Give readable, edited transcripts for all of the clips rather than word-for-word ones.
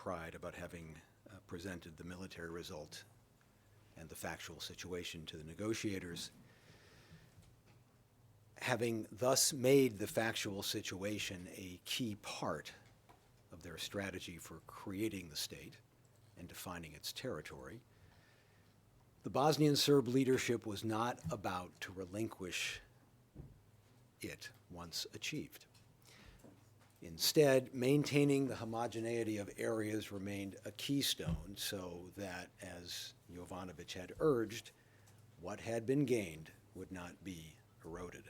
pride about having presented the military result and the factual situation to the negotiators. Having thus made the factual situation a key part of their strategy for creating the state and defining its territory, the Bosnian Serb leadership was not about to relinquish it once achieved. Instead, maintaining the homogeneity of areas remained a keystone so that, as Jovanović had urged, what had been gained would not be eroded.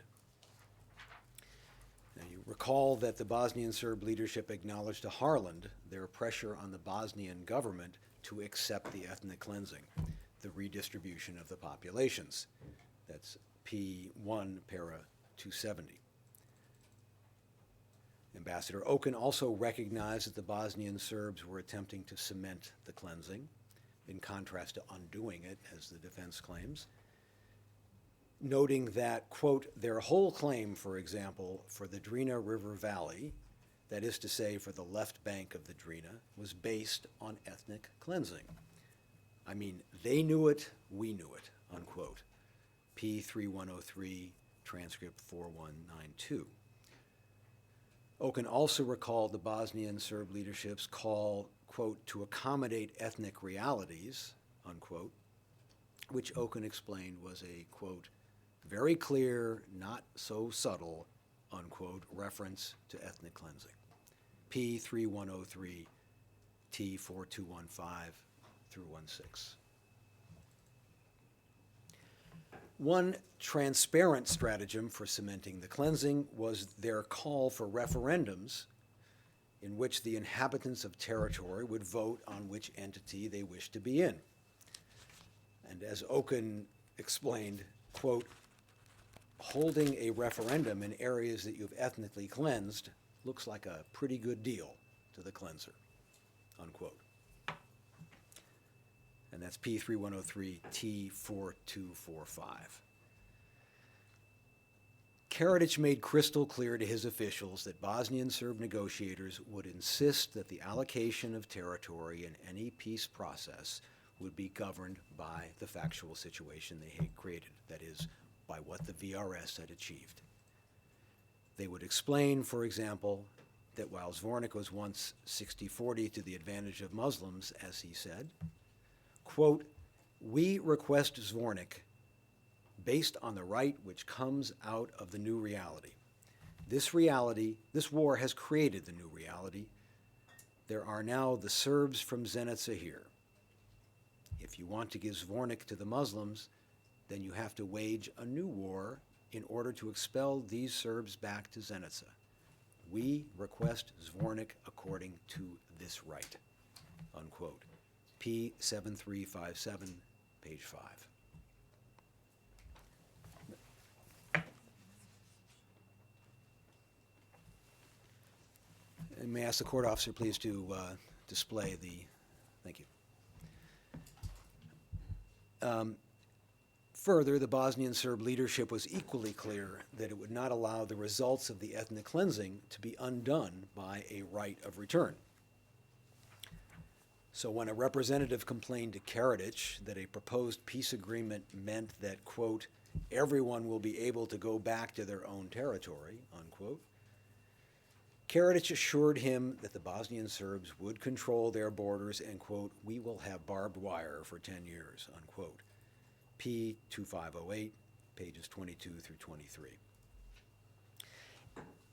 Now, you recall that the Bosnian Serb leadership acknowledged to Harland their pressure on the Bosnian government to accept the ethnic cleansing, the redistribution of the populations. That's P1, para 270. Ambassador Oken also recognized that the Bosnian Serbs were attempting to cement the cleansing, in contrast to undoing it, as the defense claims, noting that, quote, their whole claim, for example, for the Drina River Valley, that is to say, for the left bank of the Drina, was based on ethnic cleansing. I mean, they knew it, we knew it, unquote. P3103, transcript 4192. Oken also recalled the Bosnian Serb leadership's call, quote, to accommodate ethnic realities, unquote, which Oken explained was a, quote, very clear, not so subtle, unquote, reference to ethnic cleansing. P3103, T4215 through 16. One transparent stratagem for cementing the cleansing was their call for referendums in which the inhabitants of territory would vote on which entity they wished to be in. And as Oken explained, quote, holding a referendum in areas that you've ethnically cleansed looks like a pretty good deal to the cleanser, unquote. And that's P3103, T4245. Mladić made crystal clear to his officials that Bosnian Serb negotiators would insist that the allocation of territory in any peace process would be governed by the factual situation they had created, that is, by what the VRS had achieved. They would explain, for example, that while Zvornik was once 60-40 to the advantage of Muslims, as he said, quote, we request Zvornik based on the right which comes out of the new reality. This war has created the new reality. There are now the Serbs from Zenica here. If you want to give Zvornik to the Muslims, then you have to wage a new war in order to expel these Serbs back to Zenica. We request Zvornik according to this right, unquote. P7357, page 5. And may I ask the court officer please to display the, thank you. Further, the Bosnian Serb leadership was equally clear that it would not allow the results of the ethnic cleansing to be undone by a right of return. So when a representative complained to Mladić that a proposed peace agreement meant that, quote, everyone will be able to go back to their own territory, unquote, Mladić assured him that the Bosnian Serbs would control their borders and, quote, we will have barbed wire for 10 years, unquote. P2508, pages 22 through 23.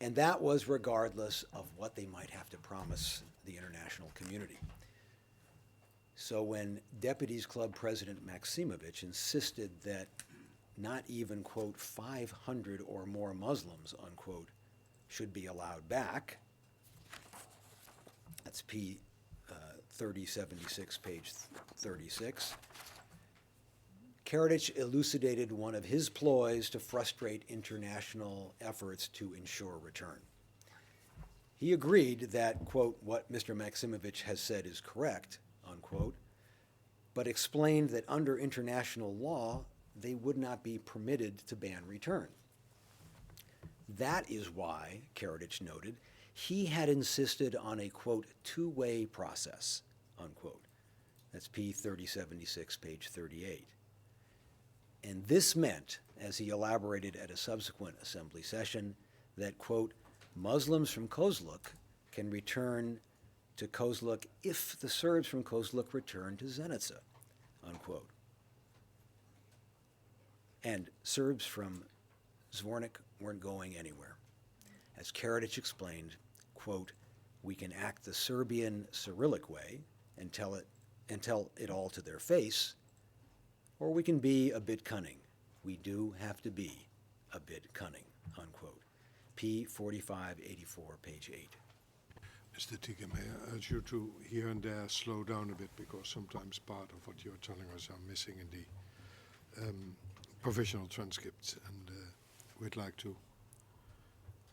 And that was regardless of what they might have to promise the international community. So when Deputies Club President Maksimović insisted that not even, quote, 500 or more Muslims, unquote, should be allowed back, that's P 3076, page 36, Mladić elucidated one of his ploys to frustrate international efforts to ensure return. He agreed that, quote, what Mr. Maksimović has said is correct, unquote, but explained that under international law, they would not be permitted to ban return. That is why, Mladić noted, he had insisted on a, quote, two-way process, unquote. That's P 3076, page 38. And this meant, as he elaborated at a subsequent assembly session, that, quote, Muslims from Kozluk can return to Kozluk if the Serbs from Kozluk return to Zenica, unquote. And Serbs from Zvornik weren't going anywhere. As Karadzic explained, quote, we can act the Serbian Cyrillic way and tell it all to their face, or we can be a bit cunning. We do have to be a bit cunning, unquote. P 4584, page 8. Mr. Tighe, may I urge you to here and there slow down a bit, because sometimes part of what you're telling us are missing in the provisional transcripts, and we'd like to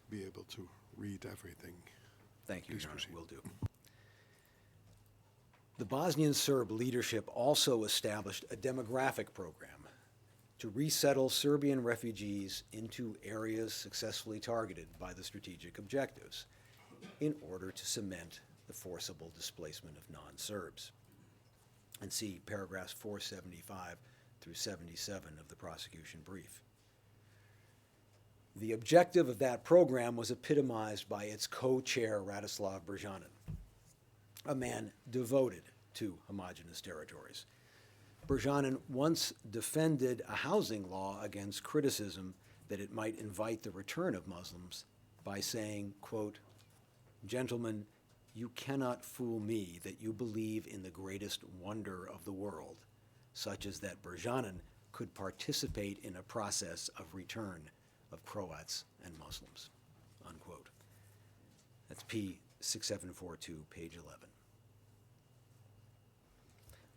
be able to read everything. Thank you, Please Your Honor, proceed. will do. The Bosnian Serb leadership also established a demographic program to resettle Serbian refugees into areas successfully targeted by the strategic objectives in order to cement the forcible displacement of non-Serbs. And see paragraphs 475 through 77 of the prosecution brief. The objective of that program was epitomized by its co-chair, Radislav Brzanin, a man devoted to homogenous territories. Brzanin once defended a housing law against criticism that it might invite the return of Muslims by saying, quote, gentlemen, you cannot fool me that you believe in the greatest wonder of the world, such as that Brzanin could participate in a process of return of Croats and Muslims, unquote. That's P 6742, page 11.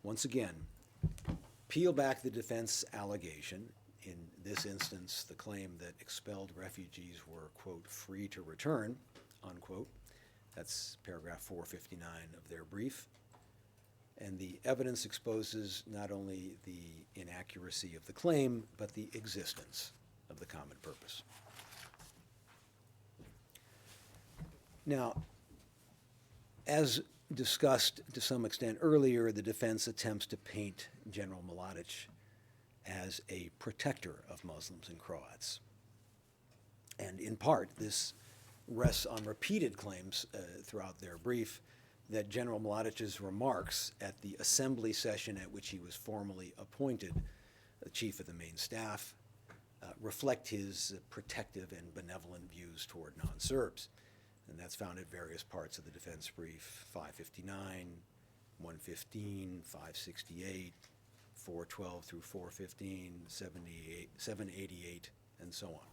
Once again, peel back the defense allegation, in this instance the claim that expelled refugees were, quote, free to return, unquote. That's paragraph 459 of their brief. And the evidence exposes not only the inaccuracy of the claim, but the existence of the common purpose. Now, as discussed to some extent earlier, the defense attempts to paint General Mladić as a protector of Muslims and Croats. And in part, this rests on repeated claims throughout their brief that General Mladić's remarks at the assembly session at which he was formally appointed the chief of the main staff reflect his protective and benevolent views toward non-Serbs. And that's found at various parts of the defense brief, 559, 115, 568, 412 through 415, 78, 788, and so on.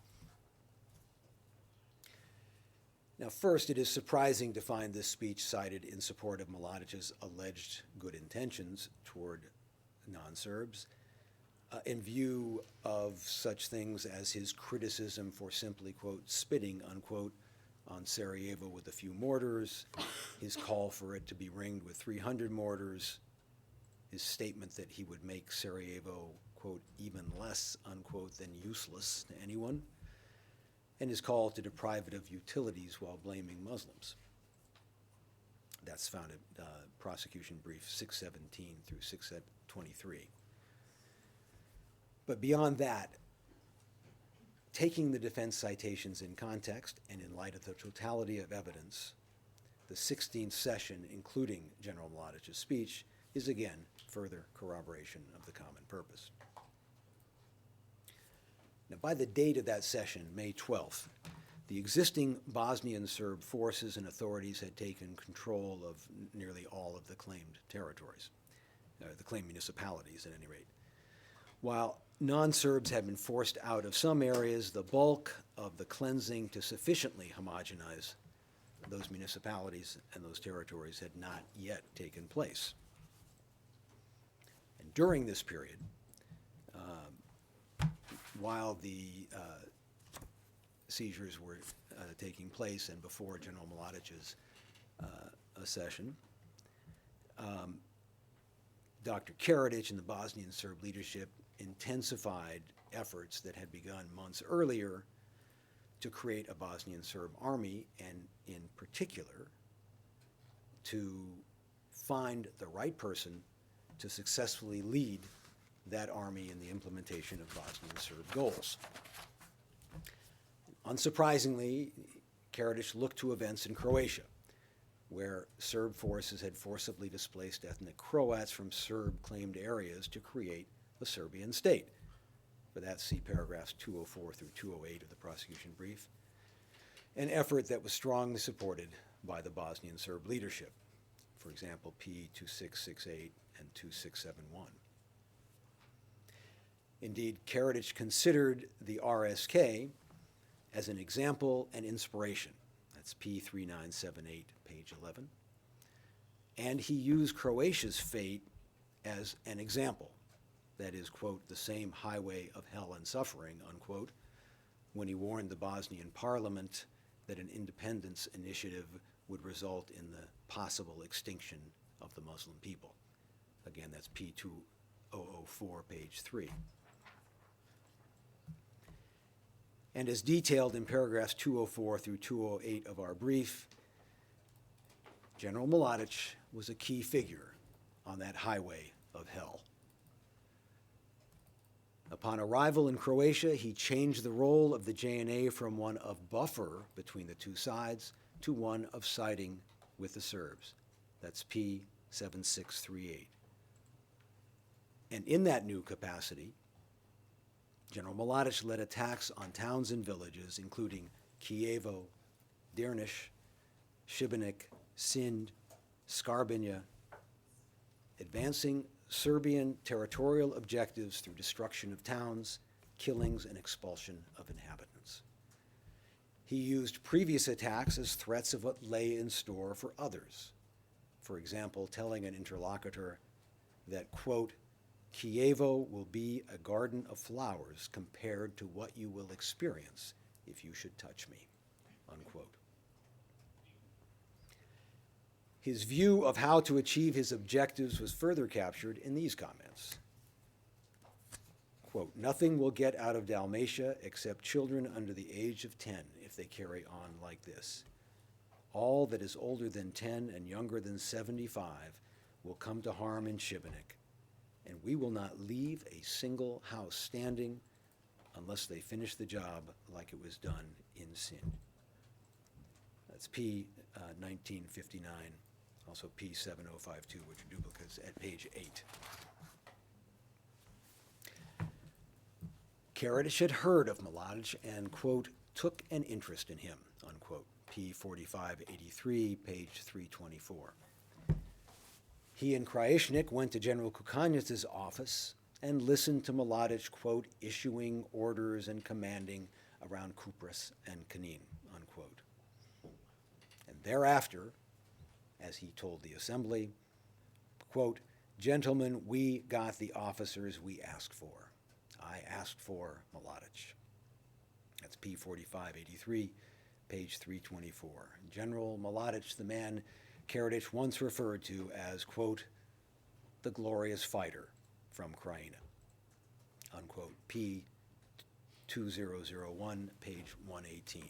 Now, first, it is surprising to find this speech cited in support of Mladić's alleged good intentions toward non-Serbs, in view of such things as his criticism for simply, quote, spitting, unquote, on Sarajevo with a few mortars, his call for it to be ringed with 300 mortars, his statement that he would make Sarajevo, quote, even less, unquote, than useless to anyone, and his call to deprive it of utilities while blaming Muslims. That's found at prosecution brief 617 through 623. But beyond that, taking the defense citations in context and in light of the totality of evidence, the 16th session, including General Mladić's speech, is again further corroboration of the common purpose. Now, by the date of that session, May 12th, the existing Bosnian Serb forces and authorities had taken control of nearly all of the claimed territories, the claimed municipalities at any rate. While non-Serbs had been forced out of some areas, the bulk of the cleansing to sufficiently homogenize those municipalities and those territories had not yet taken place. And during this period, while the seizures were taking place and before General Mladić's accession, Dr. Karadzic and the Bosnian Serb leadership intensified efforts that had begun months earlier to create a Bosnian Serb army, and in particular, to find the right person to successfully lead that army in the implementation of Bosnian Serb goals. Unsurprisingly, Karadzic looked to events in Croatia, where Serb forces had forcibly displaced ethnic Croats from Serb-claimed areas to create a Serbian state. For that, see paragraphs 204 through 208 of the prosecution brief, an effort that was strongly supported by the Bosnian Serb leadership, for example, P2668 and 2671. Indeed, Karadzic considered the RSK as an example and inspiration. That's P3978, page 11. And he used Croatia's fate as an example. That is, quote, the same highway of hell and suffering, unquote, when he warned the Bosnian parliament that an independence initiative would result in the possible extinction of the Muslim people. Again, that's P2004, page 3. And as detailed in paragraphs 204 through 208 of our brief, General Mladić was a key figure on that highway of hell. Upon arrival in Croatia, he changed the role of the JNA from one of buffer between the two sides to one of siding with the Serbs. That's P7638. And in that new capacity, General Mladić led attacks on towns and villages, including Kijevo, Dirniš, Šibenik, Sind, Skarbinja, advancing Serbian territorial objectives through destruction of towns, killings, and expulsion of inhabitants. He used previous attacks as threats of what lay in store for others. For example, telling an interlocutor that, quote, Kijevo will be a garden of flowers compared to what you will experience if you should touch me, unquote. His view of how to achieve his objectives was further captured in these comments. Quote, nothing will get out of Dalmatia except children under the age of 10 if they carry on like this. All that is older than 10 and younger than 75 will come to harm in Šibenik, and we will not leave a single house standing unless they finish the job like it was done in Sind. That's P1959. Also P7052, which are duplicates at page 8. Karadzic had heard of Mladić and, quote, took an interest in him, unquote, P4583, page 324. He and Krajišnik went to General Kukanec's office and listened to Mladić, quote, issuing orders and commanding around Kupres and Knin, unquote. And thereafter, as he told the assembly, quote, gentlemen, we got the officers we asked for. I asked for Mladić. That's P4583, page 324. General Mladić, the man Karadzic once referred to as, quote, the glorious fighter from Krajina, unquote, P2001, page 118.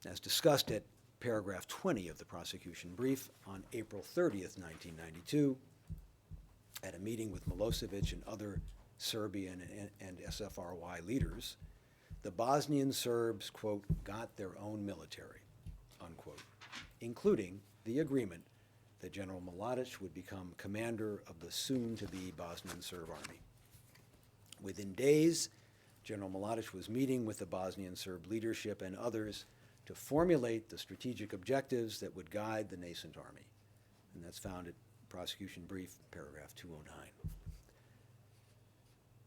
As discussed at paragraph 20 of the prosecution brief, on April 30th, 1992, at a meeting with Milosevic and other Serbian and SFRY leaders, the Bosnian Serbs, quote, got their own military, unquote, including the agreement that General Mladić would become commander of the soon-to-be Bosnian Serb army. Within days, General Mladić was meeting with the Bosnian Serb leadership and others to formulate the strategic objectives that would guide the nascent army. And that's found at prosecution brief, paragraph 209.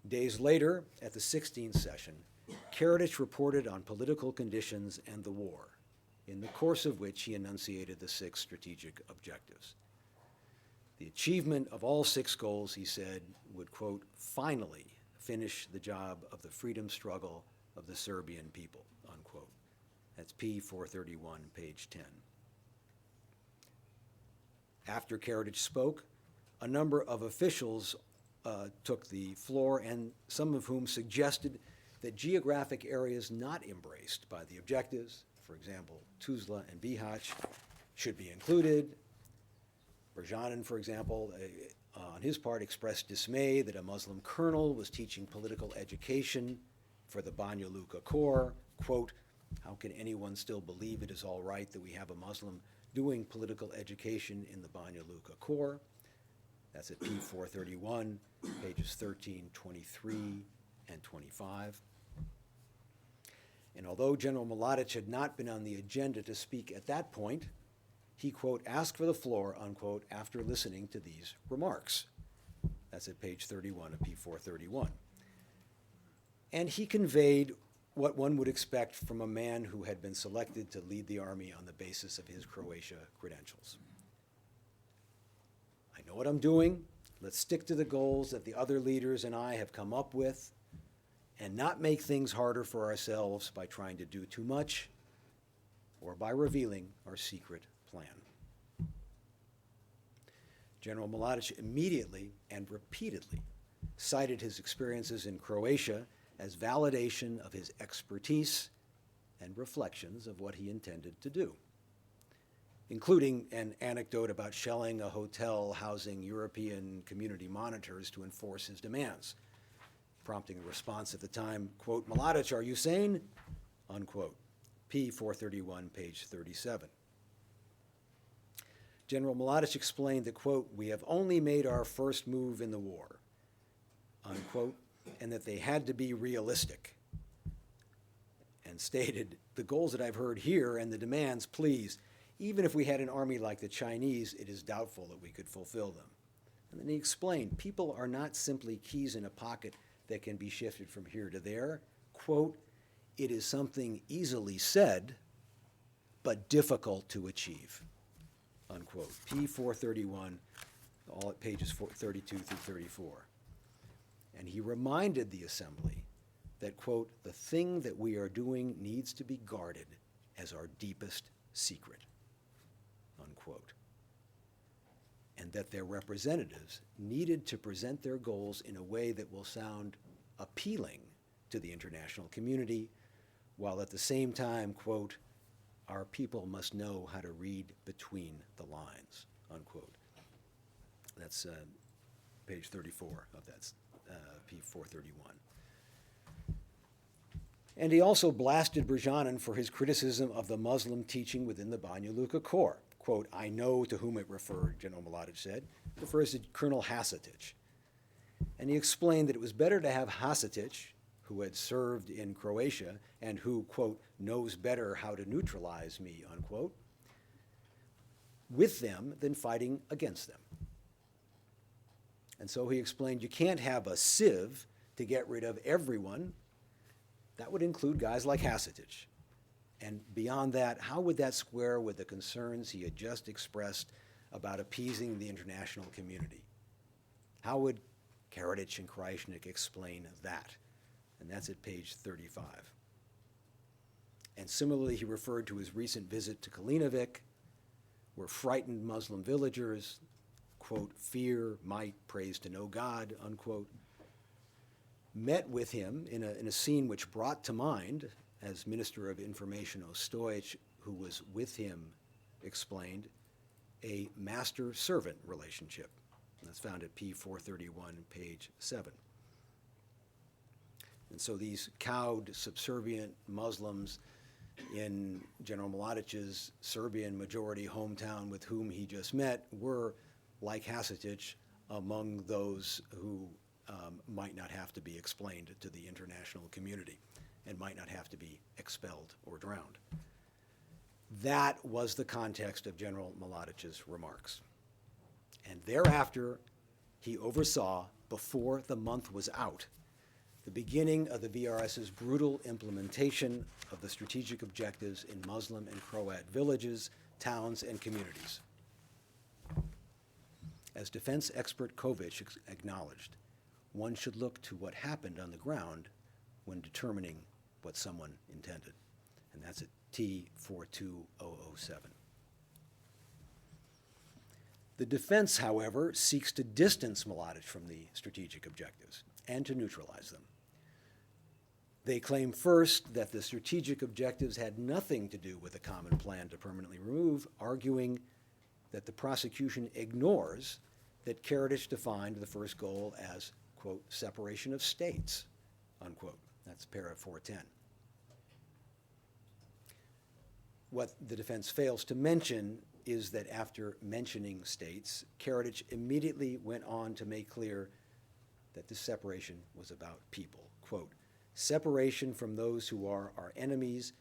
Days later, at the 16th session, Karadzic reported on political conditions and the war, in the course of which he enunciated the 6 strategic objectives. The achievement of all 6 goals, he said, would, quote, finally finish the job of the freedom struggle of the Serbian people, unquote. That's P431, page 10. After Karadzic spoke, a number of officials took the floor, and some of whom suggested that geographic areas not embraced by the objectives, for example, Tuzla and Bihać, should be included. Berjanin, for example, on his part, expressed dismay that a Muslim colonel was teaching political education for the Banja Luka Corps. Quote, "How can anyone still believe it is all right that we have a Muslim doing political education in the Banja Luka Corps?" That's at P431, pages 13, 23, and 25. And although General Mladić had not been on the agenda to speak at that point, he, quote, asked for the floor, unquote, after listening to these remarks. That's at page 31 of P431. And he conveyed what one would expect from a man who had been selected to lead the army on the basis of his Croatia credentials. I know what I'm doing. Let's stick to the goals that the other leaders and I have come up with and not make things harder for ourselves by trying to do too much or by revealing our secret plan. General Mladić immediately and repeatedly cited his experiences in Croatia as validation of his expertise and reflections of what he intended to do, including an anecdote about shelling a hotel housing European community monitors to enforce his demands, prompting a response at the time, quote, "Mladić, are you sane?" Unquote. P431, page 37. General Mladić explained that, quote, "We have only made our first move in the war," unquote, and that they had to be realistic, and stated, "The goals that I've heard here and the demands, please, even if we had an army like the Chinese, it is doubtful that we could fulfill them." And then he explained, people are not simply keys in a pocket that can be shifted from here to there. Quote, "It is something easily said, but difficult to achieve." Unquote. P431, all at pages 32 through 34. And he reminded the assembly that, quote, "The thing that we are doing needs to be guarded as our deepest secret," unquote. And that their representatives needed to present their goals in a way that will sound appealing to the international community, while at the same time, quote, "Our people must know how to read between the lines," unquote. That's page 34 of that P431. And he also blasted Berjanin for his criticism of the Muslim teaching within the Banja Luka Corps. Quote, "I know to whom it referred," General Mladić said. It refers to Colonel Hasatić. And he explained that it was better to have Hasatić, who had served in Croatia and who, quote, "knows better how to neutralize me," unquote, with them than fighting against them. And so he explained, you can't have a sieve to get rid of everyone. That would include guys like Hasatić. And beyond that, how would that square with the concerns he had just expressed about appeasing the international community? How would Karadzic and Krajisnik explain that? And that's at page 35. And similarly, he referred to his recent visit to Kalinovic, where frightened Muslim villagers, quote, "fear, might, praise to no God," unquote, met with him in a scene which brought to mind, as Minister of Information Ostojić, who was with him, explained, a master-servant relationship. And that's found at P431, page 7. And so these cowed, subservient Muslims in General Mladić's Serbian majority hometown with whom he just met were, like Hasatić, among those who might not have to be explained to the international community and might not have to be expelled or drowned. That was the context of General Mladić's remarks. And thereafter, he oversaw, before the month was out, the beginning of the VRS's brutal implementation of the strategic objectives in Muslim and Croat villages, towns, and communities. As defense expert Kovic acknowledged, one should look to what happened on the ground when determining what someone intended. And that's at T42007. The defense, however, seeks to distance Mladić from the strategic objectives and to neutralize them. They claim first that the strategic objectives had nothing to do with a common plan to permanently remove, arguing that the prosecution ignores that Mladić defined the first goal as, quote, separation of states, unquote. That's para 410. What the defense fails to mention is that after mentioning states, Mladić immediately went on to make clear that this separation was about people. Quote, separation from those who are our enemies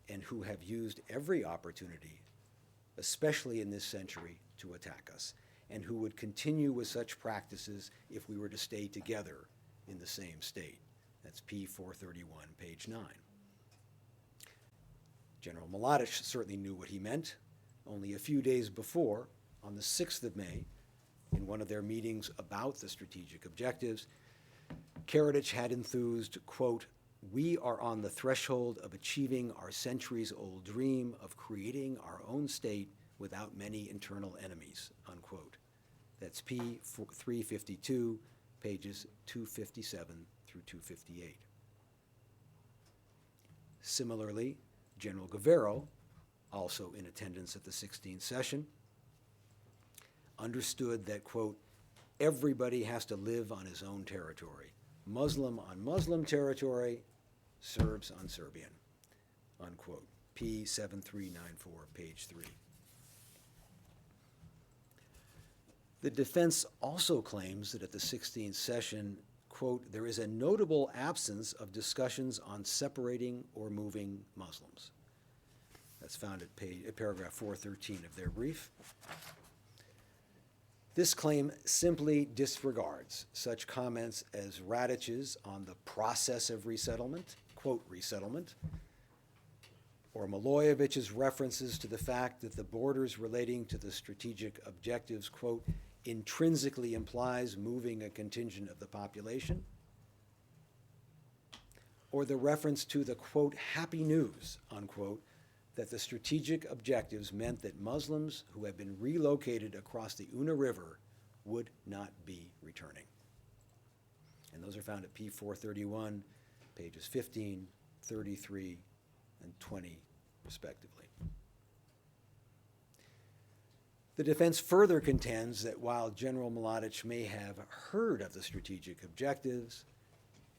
and who have used every opportunity, especially in this century, to attack us, and who would continue with such practices if we were to stay together in the same state. That's P431, page 9. General Mladić certainly knew what he meant. Only a few days before, on the 6th of May, in one of their meetings about the strategic objectives, Mladić had enthused, quote, we are on the threshold of achieving our centuries-old dream of creating our own state without many internal enemies, unquote. That's P352, pages 257 through 258. Similarly, General Guevara, also in attendance at the 16th session, understood that, quote, everybody has to live on his own territory. Muslim on Muslim territory, Serbs on Serbian, unquote. P7394, page 3. The defense also claims that at the 16th session, quote, there is a notable absence of discussions on separating or moving Muslims. That's found at paragraph 413 of their brief. This claim simply disregards such comments as Mladić's on the process of resettlement, quote, resettlement, or Milošević's references to the fact that the borders relating to the strategic objectives, quote, intrinsically implies moving a contingent of the population, or the reference to the, quote, happy news, unquote, that the strategic objectives meant that Muslims who have been relocated across the Una River would not be returning. And those are found at P431, pages 15, 33, and 20, respectively. The defense further contends that while General Mladić may have heard of the strategic objectives,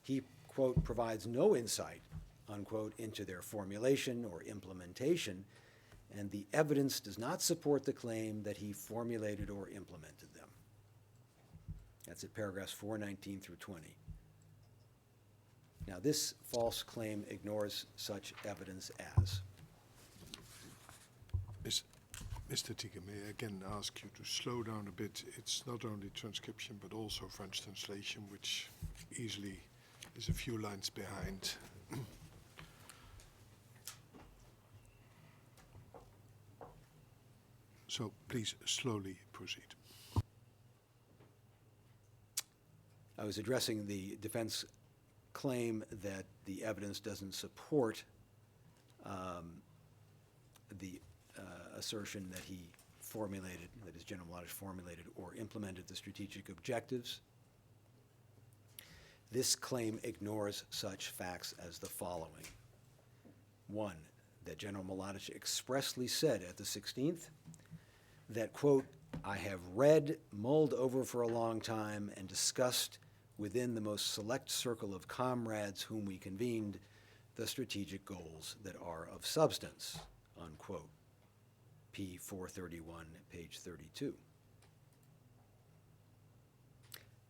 he, quote, provides no insight, unquote, into their formulation or implementation, and the evidence does not support the claim that he formulated or implemented them. That's at paragraphs 419 through 20. Now, this false claim ignores such evidence as. Mr. Tighe, may I again ask you to slow down a bit? It's not only transcription, but also French translation, which easily is a few lines behind. So please slowly proceed. I was addressing the defense claim that the evidence doesn't support the assertion that he formulated, that his General Mladić formulated or implemented the strategic objectives. This claim ignores such facts as the following. One, that General Mladić expressly said at the 16th that, quote, I have read, mulled over for a long time, and discussed within the most select circle of comrades whom we convened the strategic goals that are of substance, unquote. P431, page 32.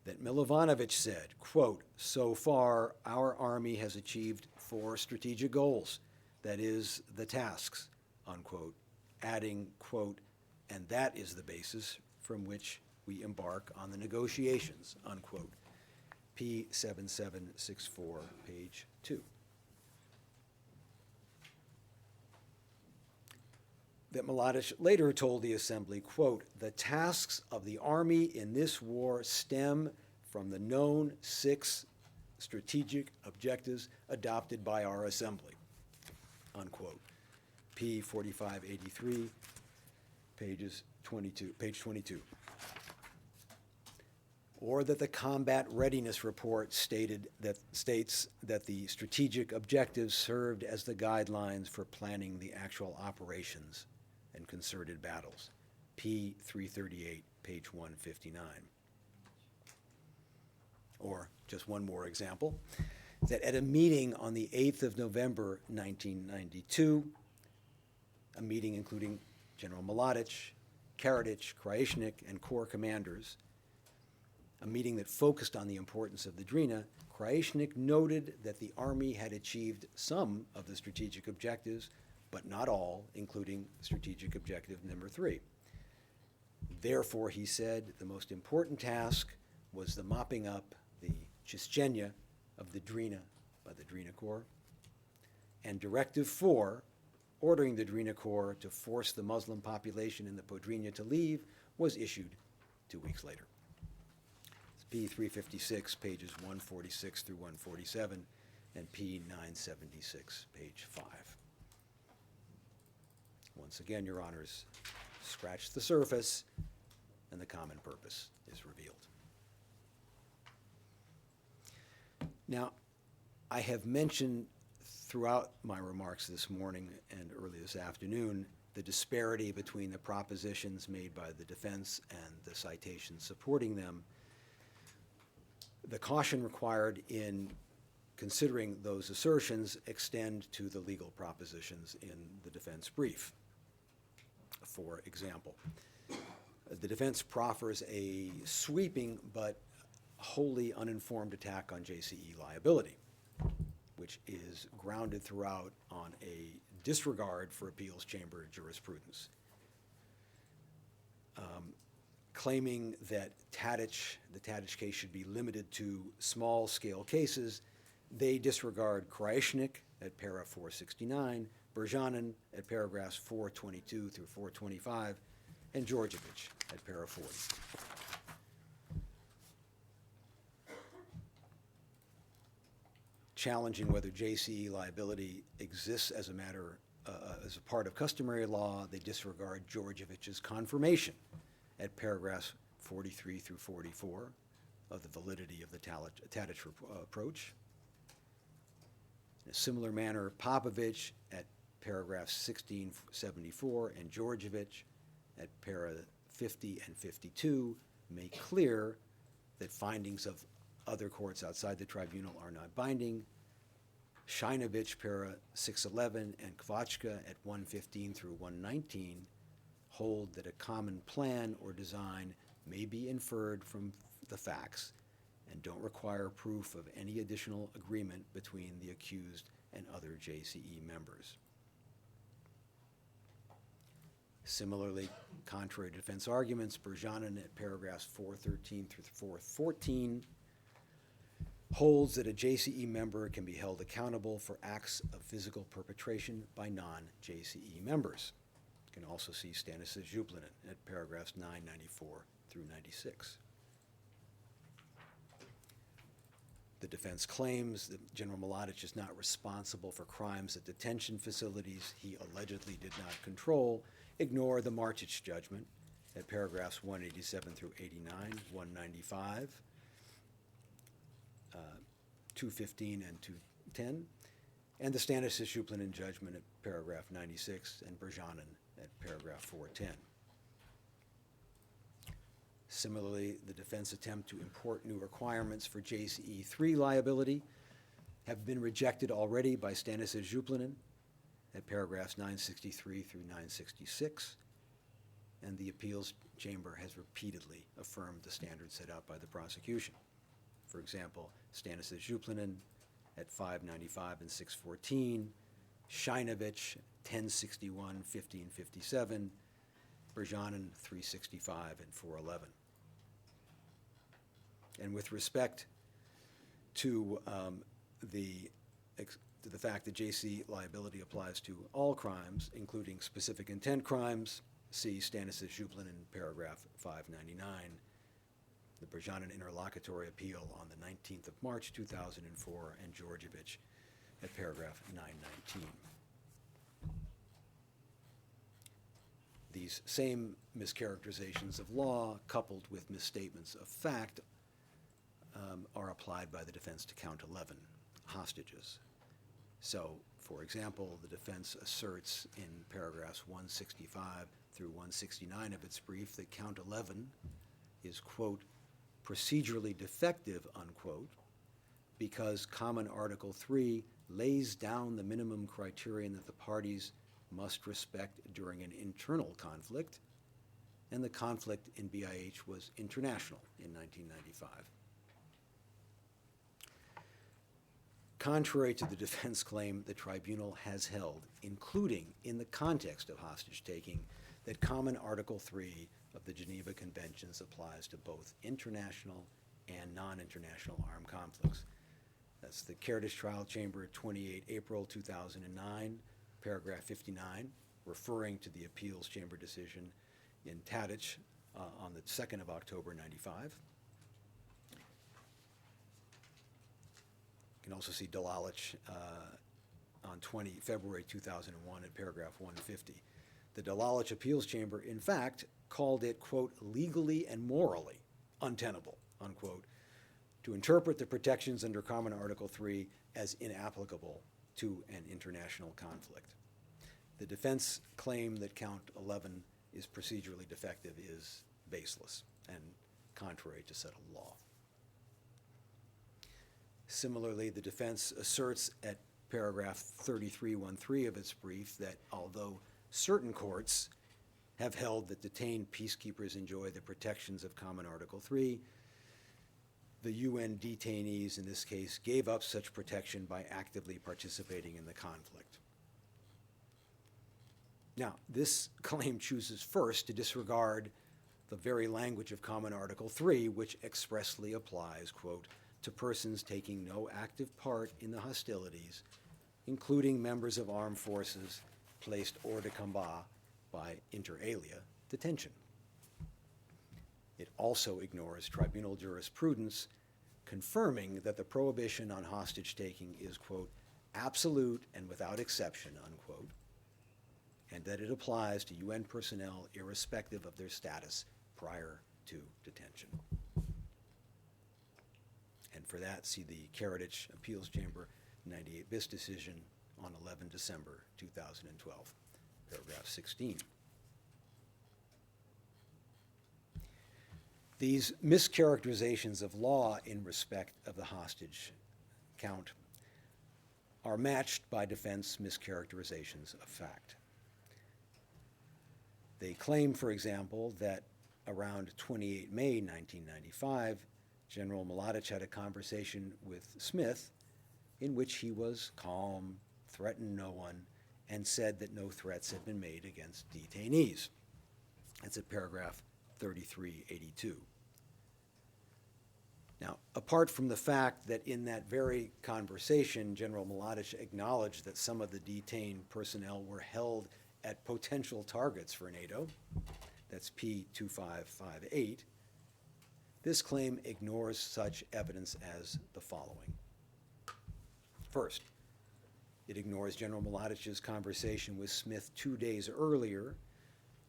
That Mladić said, quote, so far our army has achieved 4 strategic goals, that is, the tasks, unquote, adding, quote, and that is the basis from which we embark on the negotiations, unquote. P7764, page 2. That Mladić later told the assembly, quote, the tasks of the army in this war stem from the known 6 strategic objectives adopted by our assembly, unquote. P4583, page 22. or that the combat readiness report states that the strategic objectives served as the guidelines for planning the actual operations and concerted battles. P 338, page 159. Or just one more example, that at a meeting on the 8th of November 1992, a meeting including General Mladić, Mladić, Krajišnik, and Corps commanders, a meeting that focused on the importance of the Drina, Krajišnik noted that the Army had achieved some of the strategic objectives, but not all, including strategic objective number 3. Therefore, he said, the most important task was the mopping up the Čečenia of the Drina by the Drina Corps, and Directive 4, ordering the Drina Corps to force the Muslim population in the Podrinja to leave, was issued 2 weeks later. It's P 356, pages 146 through 147, and P 976, page 5. Once again, Your Honors, scratch the surface, and the common purpose is revealed. Now, I have mentioned throughout my remarks this morning and early this afternoon the disparity between the propositions made by the defense and the citations supporting them. The caution required in considering those assertions extend to the legal propositions in the defense brief. For example, the defense proffers a sweeping but wholly uninformed attack on JCE liability, which is grounded throughout on a disregard for appeals chamber jurisprudence. Claiming that the Tadić case should be limited to small-scale cases, they disregard Krajišnik at para 469, Berjanin at paragraphs 422 through 425, and Đorđević at para 40. Challenging whether JCE liability exists as a matter, as a part of customary law, they disregard Đorđević's confirmation at paragraphs 43 through 44 of the validity of the Tadić approach. In a similar manner, Popovich at paragraphs 1674 and Đorđević at para 50 and 52 make clear that findings of other courts outside the tribunal are not binding. Shinovich, para 611, and Kvatchka at 115 through 119 hold that a common plan or design may be inferred from the facts and don't require proof of any additional agreement between the accused and other JCE members. Similarly, contrary to defense arguments, Berjanin at paragraphs 413 through 414 holds that a JCE member can be held accountable for acts of physical perpetration by non-JCE members. You can also see Stanislav Župlinin at paragraphs 994 through 96. The defense claims that General Mladić is not responsible for crimes at detention facilities he allegedly did not control, ignore the Mladić judgment at paragraphs 187 through 89, 195, 215 and 210, and the Stanislav Župlinin judgment at paragraph 96 and Berjanin at paragraph 410. Similarly, the defense attempt to import new requirements for JCE 3 liability have been rejected already by Stanislav Župlinin at paragraphs 963 through 966, and the appeals chamber has repeatedly affirmed the standards set out by the prosecution. For example, Stanislav Župlinin at 595 and 614, Shinovich 1061, 1557, Berjanin 365 and 411. And with respect to the fact that JCE liability applies to all crimes, including specific intent crimes, see Stanislav Župlinin in paragraph 599, the Berjanin interlocutory appeal on the 19th of March 2004, and Đorđević at paragraph 919. These same mischaracterizations of law, coupled with misstatements of fact, are applied by the defense to count 11, hostages. So, for example, the defense asserts in paragraphs 165 through 169 of its brief that count 11 is, quote, procedurally defective, unquote, because Common Article 3 lays down the minimum criterion that the parties must respect during an internal conflict, and the conflict in BIH was international in 1995. Contrary to the defense claim, the tribunal has held, including in the context of hostage-taking, that Common Article 3 of the Geneva Conventions applies to both international and non-international armed conflicts. That's the Mladić Trial Chamber, 28 April 2009, paragraph 59, referring to the Appeals Chamber decision in Mladić on the 2nd of October 95. You can also see Mladić on 20 February 2001 at paragraph 150. The Mladić Appeals Chamber, in fact, called it, quote, legally and morally untenable, unquote, to interpret the protections under Common Article 3 as inapplicable to an international conflict. The defense claim that count 11 is procedurally defective is baseless and contrary to settled law. Similarly, the defense asserts at paragraph 3313 of its brief that although certain courts have held that detained peacekeepers enjoy the protections of Common Article 3, the UN detainees in this case gave up such protection by actively participating in the conflict. Now, this claim chooses first to disregard the very language of Common Article 3, which expressly applies, quote, to persons taking no active part in the hostilities, including members of armed forces placed hors de combat by inter alia detention. It also ignores tribunal jurisprudence confirming that the prohibition on hostage-taking is, quote, absolute and without exception, unquote, and that it applies to UN personnel irrespective of their status prior to detention. And for that, see the Mladić Appeals Chamber 98 bis decision on 11 December 2012, paragraph 16. These mischaracterizations of law in respect of the hostage count are matched by defense mischaracterizations of fact. They claim, for example, that around 28 May 1995, General Mladić had a conversation with Smith in which he was calm, threatened no one, and said that no threats had been made against detainees. That's at paragraph 3382. Now, apart from the fact that in that very conversation, General Mladić acknowledged that some of the detained personnel were held at potential targets for NATO, that's P2558, this claim ignores such evidence as the following. First, it ignores General Mladić's conversation with Smith 2 days earlier,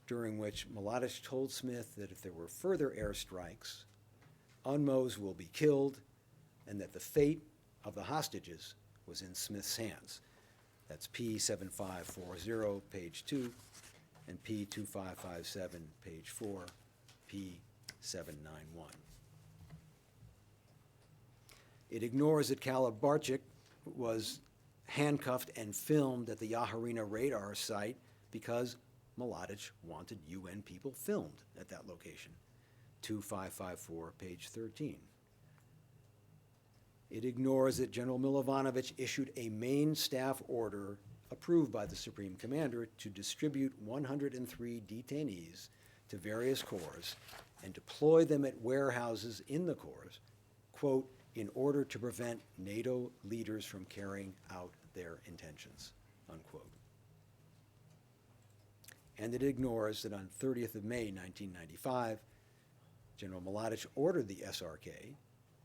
during which Mladić told Smith that if there were further airstrikes, UNMOs will be killed, and that the fate of the hostages was in Smith's hands. That's P7540, page 2, and P2557, page 4, P791. It ignores that Kalabarczyk was handcuffed and filmed at the Yaharina radar site because Mladić wanted UN people filmed at that location. 2554, page 13. It ignores that General Milovanovic issued a main staff order approved by the Supreme Commander to distribute 103 detainees to various corps and deploy them at warehouses in the corps, quote, in order to prevent NATO leaders from carrying out their intentions, unquote. And it ignores that on 30th of May, 1995, General Mladić ordered the SRK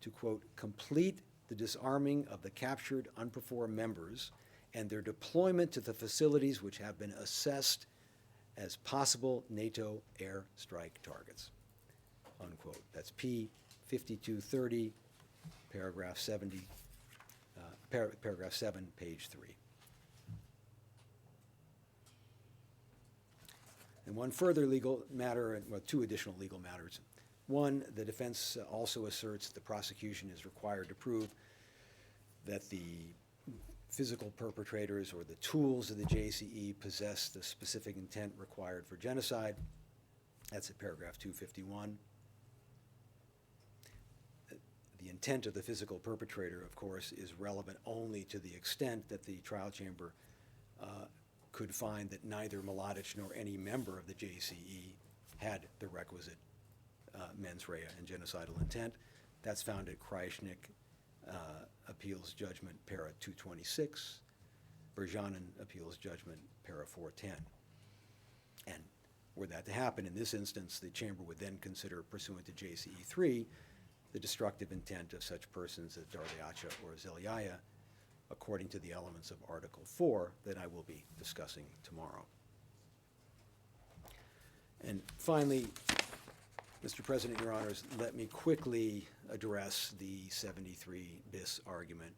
to, quote, complete the disarming of the captured UNPROFOR members and their deployment to the facilities which have been assessed as possible NATO airstrike targets, unquote. That's P5230, paragraph 70, paragraph 7, page 3. And one further legal matter, well, two additional legal matters. One, the defense also asserts the prosecution is required to prove that the physical perpetrators or the tools of the JCE possess the specific intent required for genocide. That's at paragraph 251. The intent of the physical perpetrator, of course, is relevant only to the extent that the trial chamber could find that neither Mladić nor any member of the JCE had the requisite mens rea and genocidal intent. That's found at Krajisnik Appeals Judgment, para 226, Berjanin Appeals Judgment, para 410. And were that to happen in this instance, the chamber would then consider, pursuant to JCE 3, the destructive intent of such persons as Darliacha or Zeliaya, according to the elements of Article 4 that I will be discussing tomorrow. And finally, Mr. President, Your Honors, let me quickly address the 73 bis argument,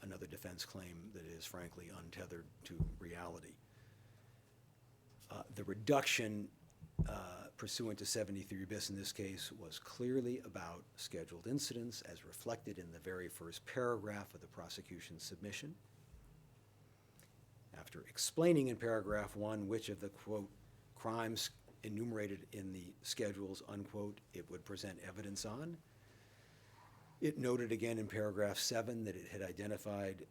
another defense claim that is frankly untethered to reality. The reduction pursuant to 73 bis in this case was clearly about scheduled incidents as reflected in the very first paragraph of the prosecution's submission. After explaining in paragraph 1 which of the, quote, crimes enumerated in the schedules, unquote, it would present evidence on, it noted again in paragraph 7 that it had identified,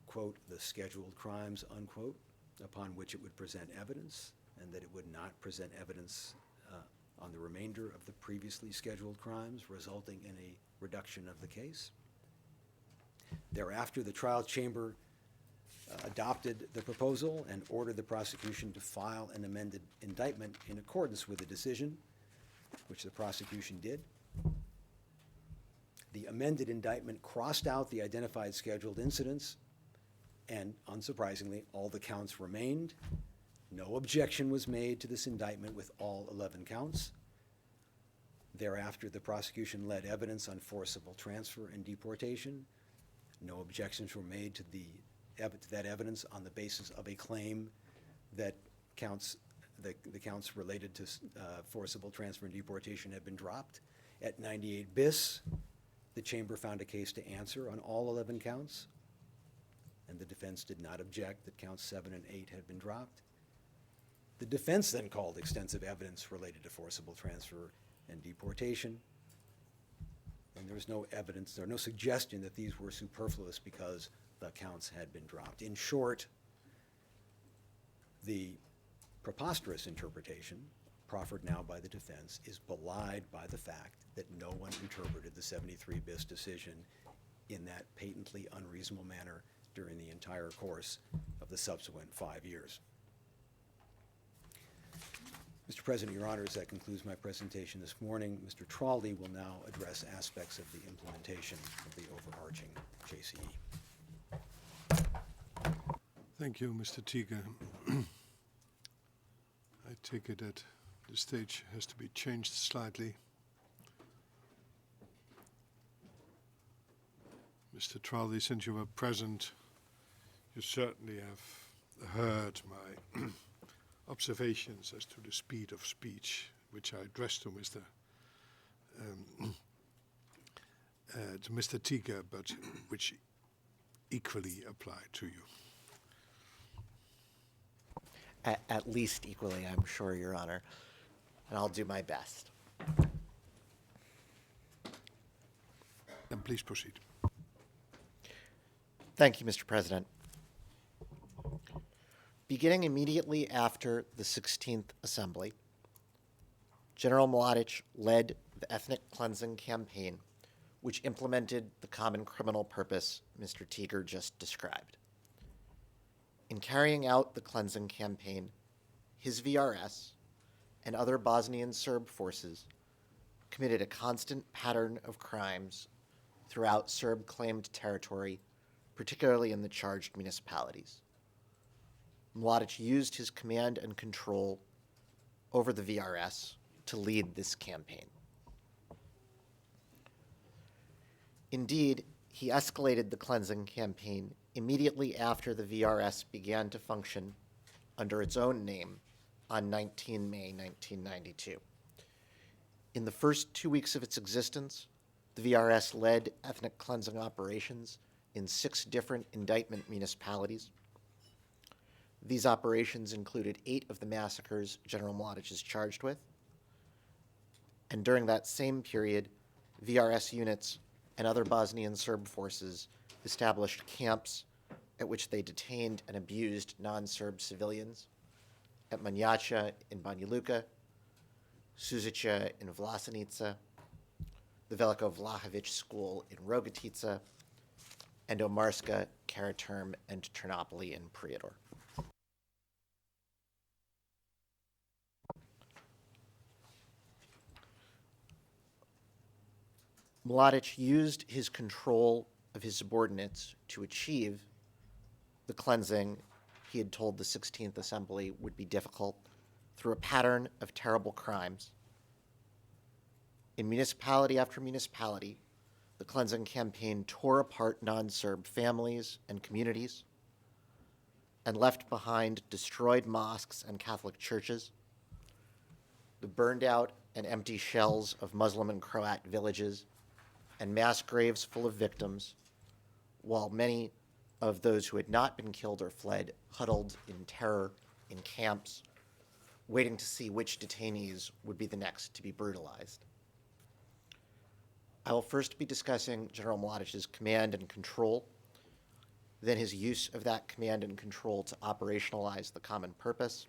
quote, the scheduled crimes, unquote, upon which it would present evidence, and that it would not present evidence on the remainder of the previously scheduled crimes, resulting in a reduction of the case. Thereafter, the trial chamber adopted the proposal and ordered the prosecution to file an amended indictment in accordance with the decision, which the prosecution did. The amended indictment crossed out the identified scheduled incidents, and unsurprisingly, all the counts remained. No objection was made to this indictment with all 11 counts. Thereafter, the prosecution led evidence on forcible transfer and deportation. No objections were made to that evidence on the basis of a claim that the counts related to forcible transfer and deportation had been dropped. At 98 bis, the chamber found a case to answer on all 11 counts, and the defense did not object that counts 7 and 8 had been dropped. The defense then called extensive evidence related to forcible transfer and deportation, and there was no evidence, there was no suggestion that these were superfluous because the counts had been dropped. In short, the preposterous interpretation proffered now by the defense is belied by the fact that no one interpreted the 73 bis decision in that patently unreasonable manner during the entire course of the subsequent 5 years. Mr. President, Your Honors, that concludes my presentation this morning. Mr. Traldi will now address aspects of the implementation of the overarching JCE. Thank you, Mr. Tiga. I take it that the stage has to be changed slightly. Mr. Traldi, since you were present, you certainly have heard my observations as to the speed of speech, which I addressed to Mr. Tiga, but which equally apply to you. At least equally, I'm sure, Your Honor, and I'll do my best. Then please proceed. Thank you, Mr. President. Beginning immediately after the 16th Assembly, General Mladić led the ethnic cleansing campaign, which implemented the common criminal purpose Mr. Tiger just described. In carrying out the cleansing campaign, his VRS and other Bosnian Serb forces committed a constant pattern of crimes throughout Serb-claimed territory, particularly in the charged municipalities. Mladić used his command and control over the VRS to lead this campaign. Indeed, he escalated the cleansing campaign immediately after the VRS began to function under its own name on 19 May 1992. In the first 2 weeks of its existence, the VRS led ethnic cleansing operations in 6 different indictment municipalities. These operations included 8 of the massacres General Mladić is charged with. And during that same period, VRS units and other Bosnian Serb forces established camps at which they detained and abused non-Serb civilians at Mladića in Banja Luka, Suzica in Vlasenica, the Veliko Vlahović School in Rogatica, and Omarska, Karaterm, and Ternopoli in Prijedor. Mladić used his control of his subordinates to achieve the cleansing he had told the 16th Assembly would be difficult through a pattern of terrible crimes. In municipality after municipality, the cleansing campaign tore apart non-Serb families and communities and left behind destroyed mosques and Catholic churches, the burned out and empty shells of Muslim and Croat villages, and mass graves full of victims, while many of those who had not been killed or fled huddled in terror in camps, waiting to see which detainees would be the next to be brutalized. I will first be discussing General Mladić's command and control, then his use of that command and control to operationalize the common purpose,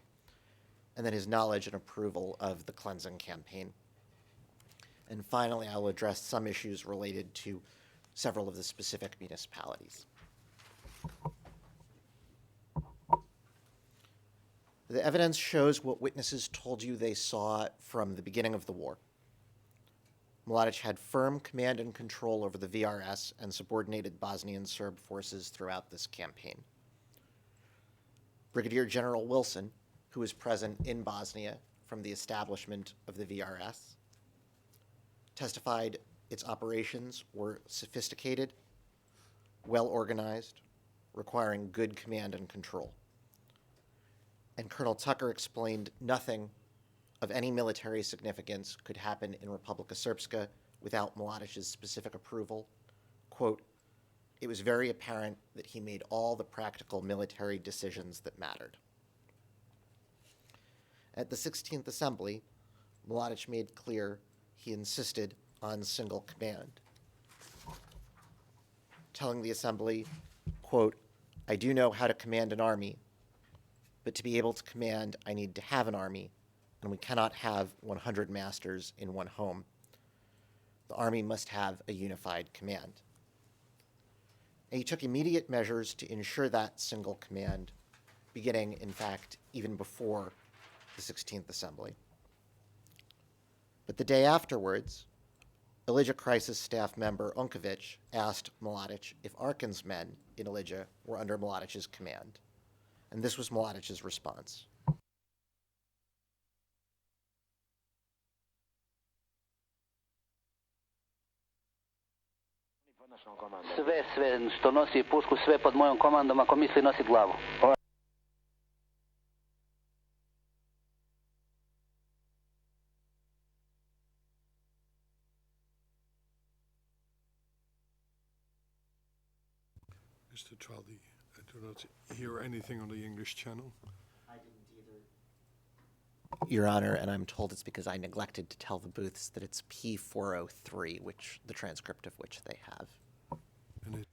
and then his knowledge and approval of the cleansing campaign. And finally, I will address some issues related to several of the specific municipalities. The evidence shows what witnesses told you they saw from the beginning of the war. Mladić had firm command and control over the VRS and subordinated Bosnian Serb forces throughout this campaign. Brigadier General Wilson, who was present in Bosnia from the establishment of the VRS, testified its operations were sophisticated, well organized, requiring good command and control. And Colonel Tucker explained nothing of any military significance could happen in Republika Srpska without Mladić's specific approval. Quote, "It was very apparent that he made all the practical military decisions that mattered." At the 16th Assembly, Mladić made clear he insisted on single command, telling the Assembly, quote, "I do know how to command an army, but to be able to command, I need to have an army, and we cannot have 100 masters in one home. The army must have a unified command." And he took immediate measures to ensure that single command, beginning, in fact, even before the 16th Assembly. But the day afterwards, Ilija crisis staff member Unković asked Mladić if Arkin's men in Ilija were under Mladić's command. And this was Mladić's response. Sve što nosi pušku, sve pod mojom komandom, ako misli nosit glavu. Mr. Traldi, I do not hear anything on the English channel. I didn't either, Your Honor, and I'm told it's because I neglected to tell the booths that it's P403, which the transcript of which they have. And it,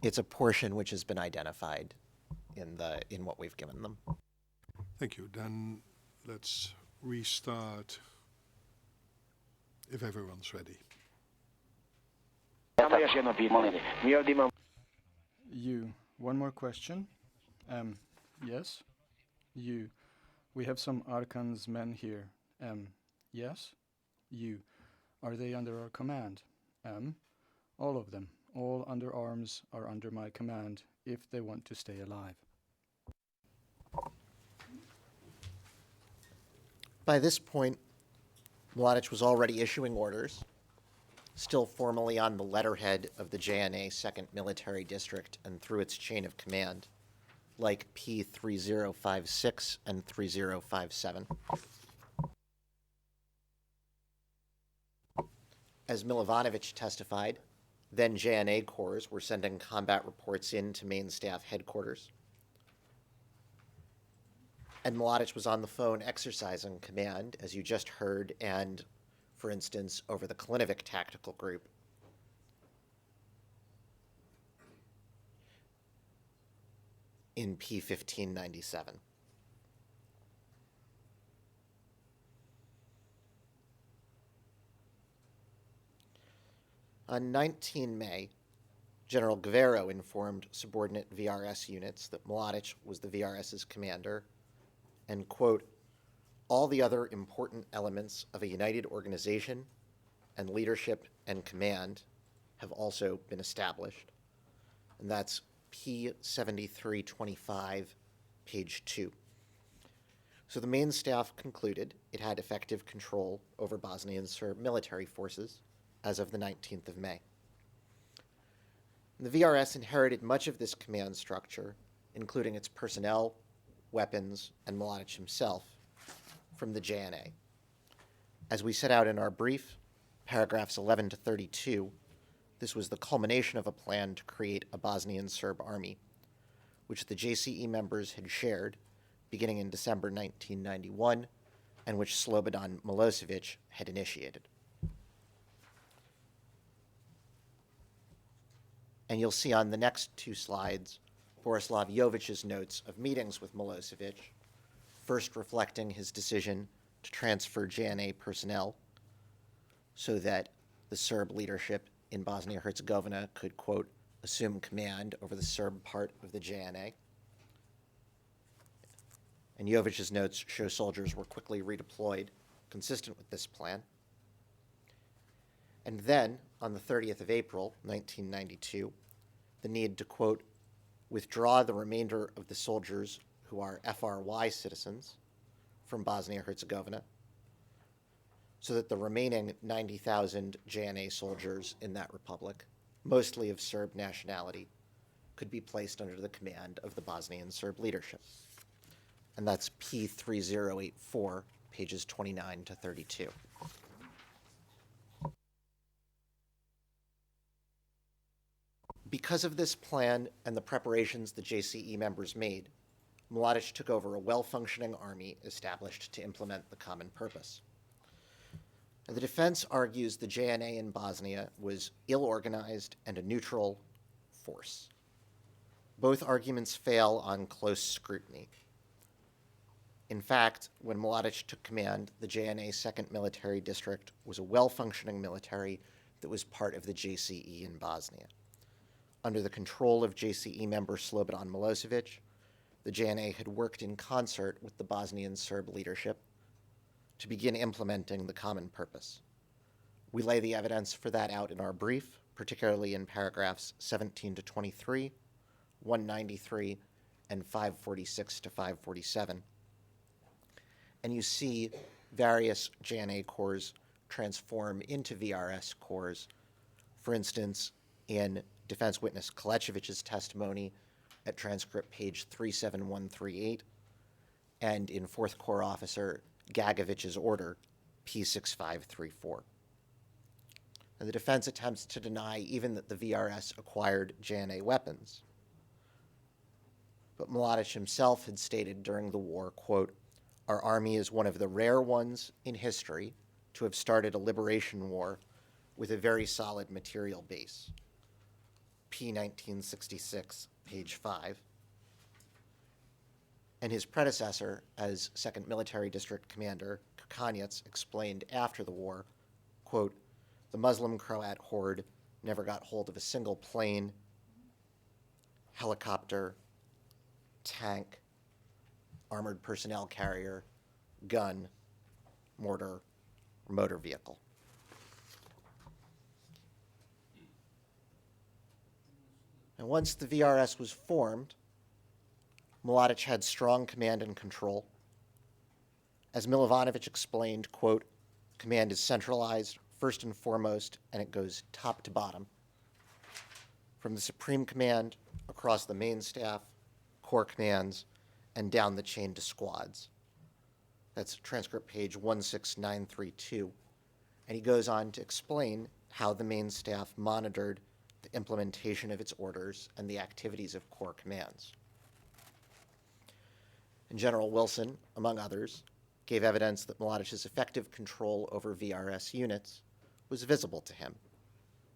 It's a portion which has been identified in what we've given them. thank you. Then let's restart if everyone's ready. Samo još jedno pitanje. Mi ovdje imamo You, one more question. Yes? You, we have some Arkan's men here. Yes? You, are they under our command? All of them. All under arms are under my command if they want to stay alive. by this point, Mladić was already issuing orders, still formally on the letterhead of the JNA 2nd Military District and through its chain of command, like P3056 and 3057. As Mladić testified, then JNA corps were sending combat reports in to main staff headquarters. And Mladić was on the phone exercising command, as you just heard, and, for instance, over the Kalinovic tactical group. In P1597. On 19 May, General Guerrero informed subordinate VRS units that Mladić was the VRS's commander, and, quote, all the other important elements of a united organization and leadership and command have also been established. And that's P7325, page 2. So the main staff concluded it had effective control over Bosnian Serb military forces as of the 19th of May. And the VRS inherited much of this command structure, including its personnel, weapons, and Mladić himself, from the JNA. As we set out in our brief, paragraphs 11 to 32, this was the culmination of a plan to create a Bosnian Serb army, which the JCE members had shared beginning in December 1991, and which Slobodan Milosevic had initiated. And you'll see on the next two slides Borislav Jovic's notes of meetings with Milosevic, first reflecting his decision to transfer JNA personnel so that the Serb leadership in Bosnia-Herzegovina could, quote, assume command over the Serb part of the JNA. And Jovic's notes show soldiers were quickly redeployed, consistent with this plan. And then, on the 30th of April, 1992, the need to, quote, withdraw the remainder of the soldiers who are FRY citizens from Bosnia-Herzegovina so that the remaining 90,000 JNA soldiers in that republic, mostly of Serb nationality, could be placed under the command of the Bosnian Serb leadership. And that's P3084, pages 29 to 32. Because of this plan and the preparations the JCE members made, Mladić took over a well-functioning army established to implement the common purpose. And the defense argues the JNA in Bosnia was ill-organized and a neutral force. Both arguments fail on close scrutiny. In fact, when Mladić took command, the JNA 2nd Military District was a well-functioning military that was part of the JCE in Bosnia. Under the control of JCE member Slobodan Milosevic, the JNA had worked in concert with the Bosnian Serb leadership to begin implementing the common purpose. We lay the evidence for that out in our brief, particularly in paragraphs 17 to 23, 193, and 546 to 547. And you see various JNA corps transform into VRS corps. For instance, in defense witness Kalechevic's testimony at transcript page 37138, and in 4th Corps officer Gagovic's order, P6534. And the defense attempts to deny even that the VRS acquired JNA weapons. But Mladić himself had stated during the war, quote, our army is one of the rare ones in history to have started a liberation war with a very solid material base. P1966, page 5. And his predecessor as 2nd Military District Commander, Kakanets, explained after the war, quote, the Muslim Croat horde never got hold of a single plane, helicopter, tank, armored personnel carrier, gun, mortar, or motor vehicle. And once the VRS was formed, Mladić had strong command and control. As Milovanovich explained, quote, command is centralized, first and foremost, and it goes top to bottom. From the Supreme Command, across the main staff, corps commands, and down the chain to squads. That's transcript page 16932. And he goes on to explain how the main staff monitored the implementation of its orders and the activities of corps commands. And General Wilson, among others, gave evidence that Mladić's effective control over VRS units was visible to him.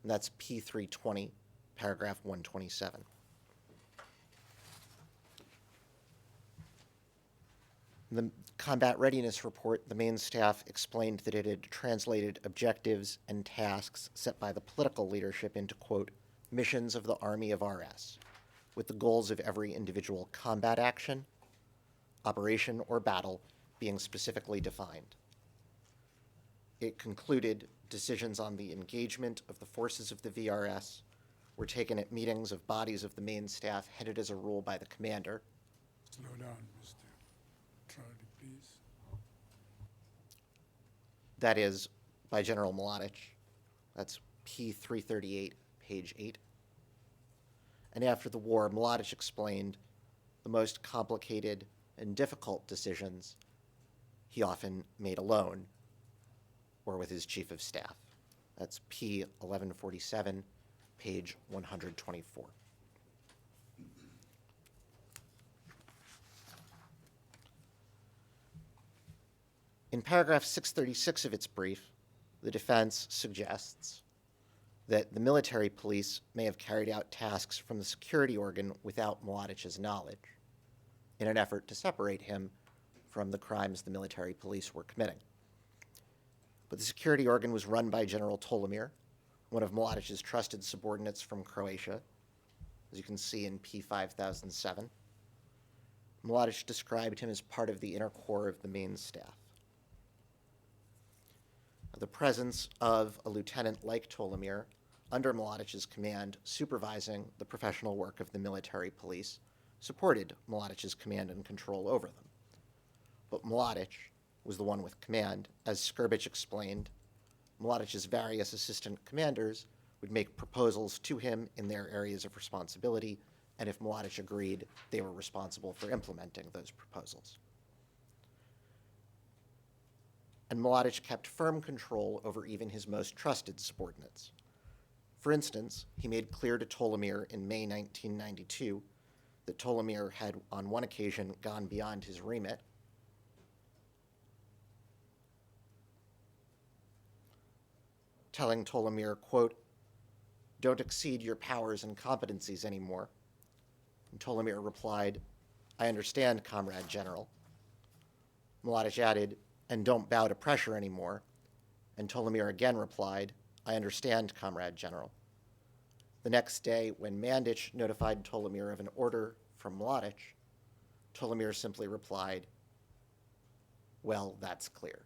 And that's P320, paragraph 127. In the combat readiness report, the main staff explained that it had translated objectives and tasks set by the political leadership into, quote, missions of the Army of RS, with the goals of every individual combat action, operation, or battle being specifically defined. It concluded decisions on the engagement of the forces of the VRS were taken at meetings of bodies of the main staff headed as a rule by the commander. Slow down, Mr. Charlie, please. That is, by General Mladić. That's P338, page 8. And after the war, Mladić explained the most complicated and difficult decisions he often made alone or with his chief of staff. That's P1147, page 124. In paragraph 636 of its brief, the defense suggests that the military police may have carried out tasks from the security organ without Mladić's knowledge in an effort to separate him from the crimes the military police were committing. But the security organ was run by General Tolomir, one of Mladić's trusted subordinates from Croatia, as you can see in P5007. Mladić described him as part of the inner core of the main staff. The presence of a lieutenant like Tolomir under Mladić's command supervising the professional work of the military police supported Mladić's command and control over them. But Mladić was the one with command. As Skrbich explained, Mladić's various assistant commanders would make proposals to him in their areas of responsibility, and if Mladić agreed, they were responsible for implementing those proposals. And Mladić kept firm control over even his most trusted subordinates. For instance, he made clear to Tolomir in May 1992 that Tolomir had on one occasion gone beyond his remit, telling Tolomir, quote, don't exceed your powers and competencies anymore. And Tolomir replied, I understand, Comrade General. Mladić added, and don't bow to pressure anymore. And Tolomir again replied, I understand, Comrade General. The next day, when Mladić notified Tolomir of an order from Mladić, Tolomir simply replied, well, that's clear.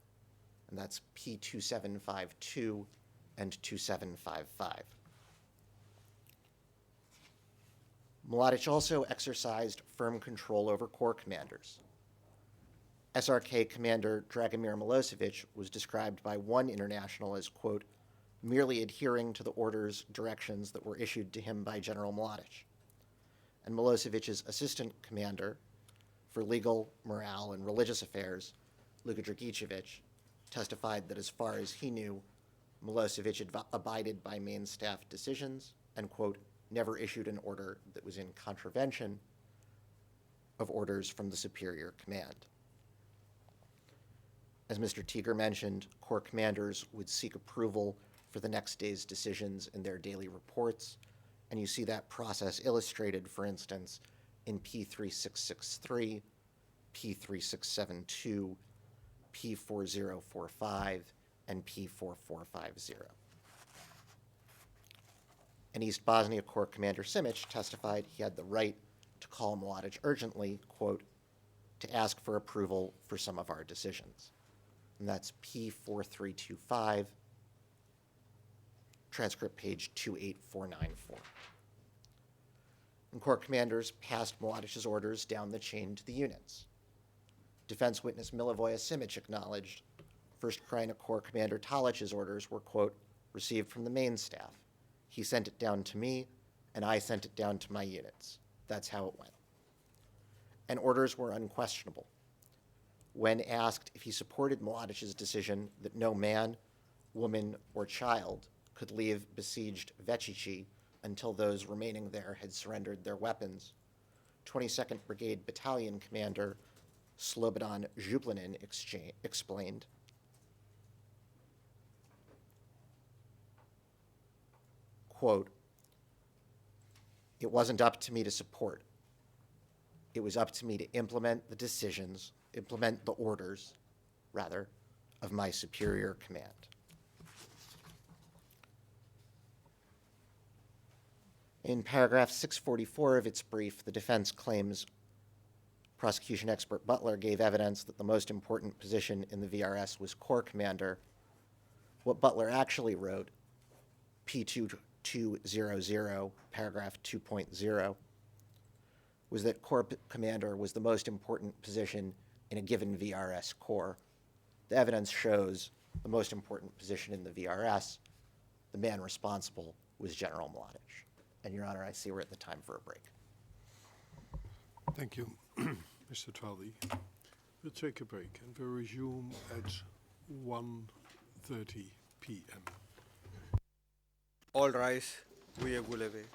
And that's P2752 and 2755. Mladić also exercised firm control over corps commanders. SRK Commander Dragomir Milosevic was described by one international as, quote, merely adhering to the orders, directions that were issued to him by General Mladić. And Milosevic's assistant commander for legal, morale, and religious affairs, Luka Dragicevic, testified that as far as he knew, Milosevic abided by main staff decisions and, quote, never issued an order that was in contravention of orders from the superior command. As Mr. Teager mentioned, corps commanders would seek approval for the next day's decisions in their daily reports, and you see that process illustrated, for instance, in P3663, P3672, P4045, and P4450. And East Bosnia Corps Commander Simic testified he had the right to call Mladić urgently, quote, to ask for approval for some of our decisions. And that's P4325, transcript page 28494. And corps commanders passed Mladić's orders down the chain to the units. Defense witness Milivoje Simic acknowledged 1st Krajina Corps Commander Talic's orders were, quote, received from the main staff. He sent it down to me, and I sent it down to my units. That's how it went. And orders were unquestionable. When asked if he supported Mladić's decision that no man, woman, or child could leave besieged Večići until those remaining there had surrendered their weapons, 22nd Brigade Battalion Commander Slobodan Zhuplinin explained, quote, "It wasn't up to me to support. It was up to me to implement the orders, rather, of my superior command." In paragraph 644 of its brief, the defense claims prosecution expert Butler gave evidence that the most important position in the VRS was Corps Commander. What Butler actually wrote, P2200, paragraph 2.0, was that Corps Commander was the most important position in a given VRS Corps. The evidence shows the most important position in the VRS, the man responsible was General Mladić. And, Your Honor, I see we're at the time for a break. Thank you, Mr. Twaldy. We'll take a break and we'll resume at 1:30 p.m. All rise. We are Guleve.